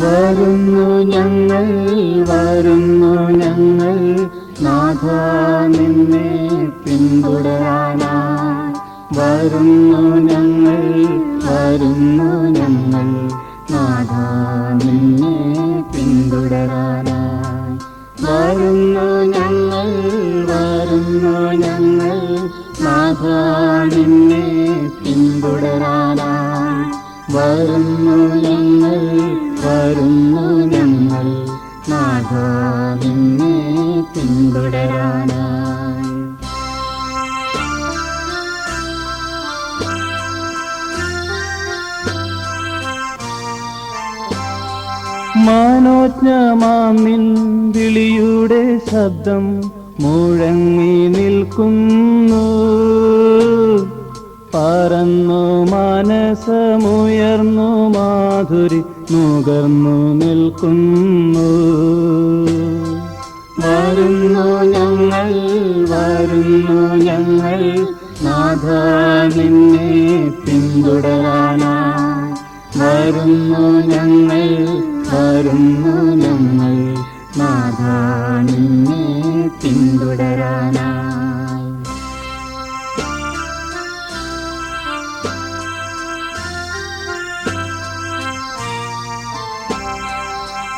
വരുന്നു ഞങ്ങൾ നാഥാ നിന്നെ പിന്തുടരാനായി. വരുന്നു ഞങ്ങൾ നാഥാ നിന്നെ പിന്തുടരാനായി. വരുന്നു ഞങ്ങൾ നാഥാ നിന്നെ പിന്തുടരാനായി. വരുന്നു ഞങ്ങൾ നാഥാ നിന്നെ പിന്തുടരാനായി. മനോജ്ഞമാം നിൻ വിളിയുടെ ശബ്ദം മുഴങ്ങി നിൽക്കുന്നു. പറന്നു മനസ്സമുയർന്നു മാധുരി നുകർന്നു നിൽക്കുന്നു. വരുന്നു ഞങ്ങൾ നാഥാ നിന്നെ പിന്തുടരാനായി. വരുന്നു ഞങ്ങൾ നാഥാ നിന്നെ പിന്തുടരാനായി.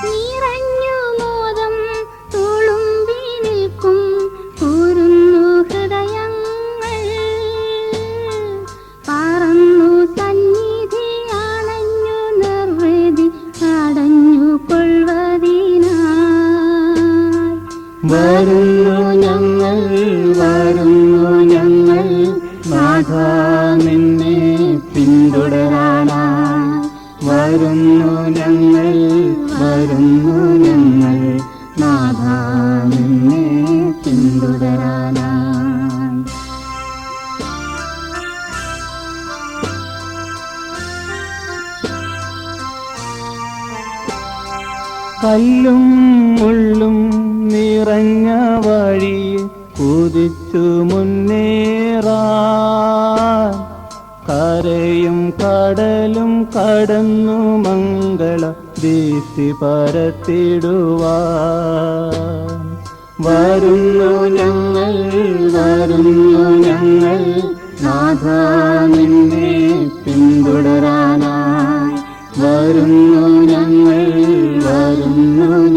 നിറഞ്ഞു മോദം തുളുമ്പി നിൽക്കും കൂരുന്നു ഹൃദയങ്ങൾ. പറന്നു സന്നിധി അണഞ്ഞു നിർവൃതി അടഞ്ഞു കൊള്ളുവതിനായി. വരുന്നു ഞങ്ങൾ നാഥാ നിന്നെ പിന്തുടരാനായി. വരുന്നു ഞങ്ങൾ നാഥാ നിന്നെ പിന്തുടരാനായി. കല്ലും മുള്ളും നിറഞ്ഞ വഴി കുതിച്ചു മുന്നേറാൻ. കരയും കടലും കടന്നു മംഗള ദീപ്തി പരത്തിടുവാൻ. വരുന്നു ഞങ്ങൾ നാഥാ നിന്നെ പിന്തുടരാനായി. വരുന്നു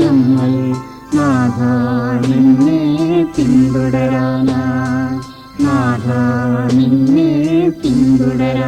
ഞങ്ങൾ നാഥാ നിന്നെ പിന്തുടരാനായി. നാഥാ നിന്നെ പിന്തുടരാനായി.